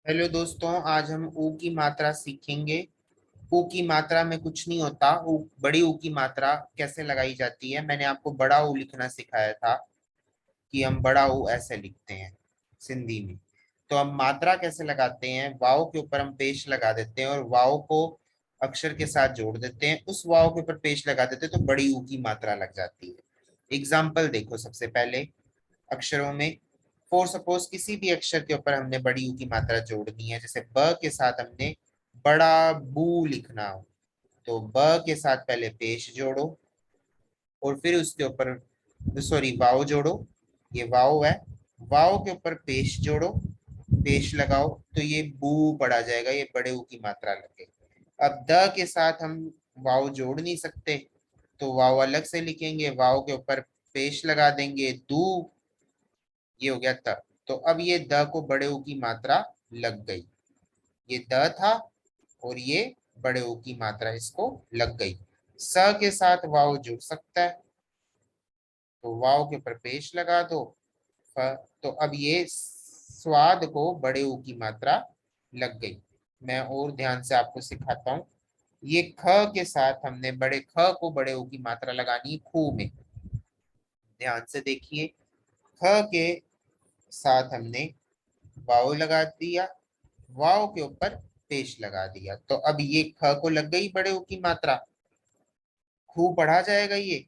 Hello दोस्तों, आज हम ऊ की मात्रा सीखेंगे। ऊ की मात्रा में कुछ नहीं होता। बड़ी ऊ की मात्रा कैसे लगाई जाती है, मैंने आपको बड़ा ऊ लिखना सिखाया था कि हम बड़ा ऊ ऐसे लिखते हैं सिंधी में। तो हम मात्रा कैसे लगाते हैं, वाव के ऊपर हम पेश लगा देते हैं और वाव को अक्षर के साथ जोड़ देते हैं, उस वाव के ऊपर पेश लगा देते हैं तो बड़ी ऊ की मात्रा लग जाती है। एग्जाम्पल देखो, सबसे पहले अक्षरों में फॉर सपोज किसी भी अक्षर के ऊपर हमने बड़ी यू की मात्रा जोड़नी है। जैसे ब के साथ हमने बड़ा बू लिखना हो तो ब के साथ पहले पेश जोड़ो और फिर उसके ऊपर सॉरी वाव जोड़ो। ये वाव है, वाव के ऊपर पेश जोड़ो, पेश लगाओ तो ये बू पढ़ा जाएगा, ये बड़े ऊ की मात्रा लगे। अब द के साथ हम वाव जोड़ नहीं सकते तो वाव अलग से लिखेंगे, वाव के ऊपर पेश लगा देंगे दू, ये हो गया त। तो अब ये द को बड़े ऊ की मात्रा लग गई। ये द था और ये बड़े ऊ की मात्रा इसको लग गई। स के साथ वाव जुड़ सकता है तो वाव के ऊपर पेश लगा दो फ। तो अब ये स्वाद को बड़े ऊ की मात्रा लग गई। मैं और ध्यान से आपको सिखाता हूँ। ये ख के साथ हमने बड़े ख को बड़े ऊ की मात्रा लगानी है खू में। ध्यान से देखिए, ख के साथ हमने वाव लगा दिया, वाव के ऊपर पेश लगा दिया तो अब ये ख को लग गई बड़े ऊ की मात्रा, खू पढ़ा जाएगा ये।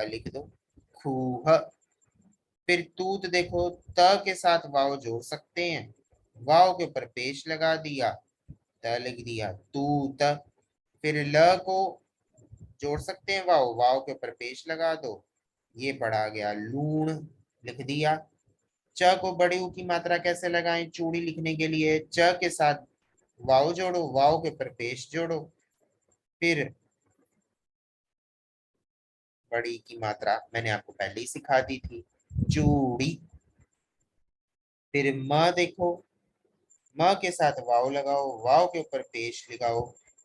लिख दो खूह। फिर तूत देखो, त के साथ वाव जोड़ सकते हैं, वाव के ऊपर पेश लगा दिया, त लिख दिया तूत। फिर ल को जोड़ सकते हैं, वाव वाव के ऊपर पेश लगा दो, ये पढ़ा गया लूण, लिख दिया। च को बड़ी ऊ की मात्रा कैसे लगाएं, चूड़ी लिखने के लिए च के साथ वाव जोड़ो, वाव के ऊपर पेश जोड़ो, फिर बड़ी की मात्रा मैंने आपको पहले ही सिखा दी थी, चूड़ी। फिर म देखो, म के साथ वाव लगाओ, वाव के ऊपर पेश लगाओ,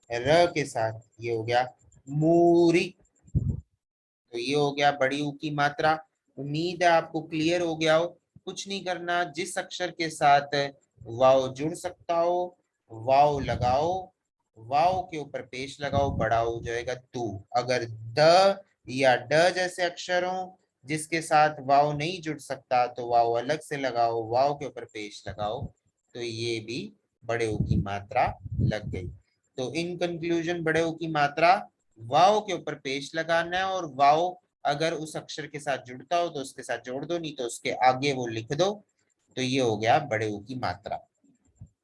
र के साथ ये हो गया मूरी। तो ये हो गया बड़ी ऊ की मात्रा। उम्मीद है आपको क्लियर हो गया हो। कुछ नहीं करना, जिस अक्षर के साथ वाव जुड़ सकता हो वाव लगाओ, वाव के ऊपर पेश लगाओ, बड़ा हो जाएगा तू। अगर द या ड जैसे अक्षर हो जिसके साथ वाव नहीं जुड़ सकता तो वाव अलग से लगाओ, वाव के ऊपर पेश लगाओ तो ये भी बड़े ऊ की मात्रा लग गई। तो इन कंक्लूजन, बड़े ऊ की मात्रा वाव के ऊपर पेश लगाना है और वाव अगर उस अक्षर के साथ जुड़ता हो तो उसके साथ जोड़ दो, नहीं तो उसके आगे वो लिख दो। तो ये हो गया बड़े ऊ की मात्रा।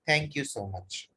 Thank you so much.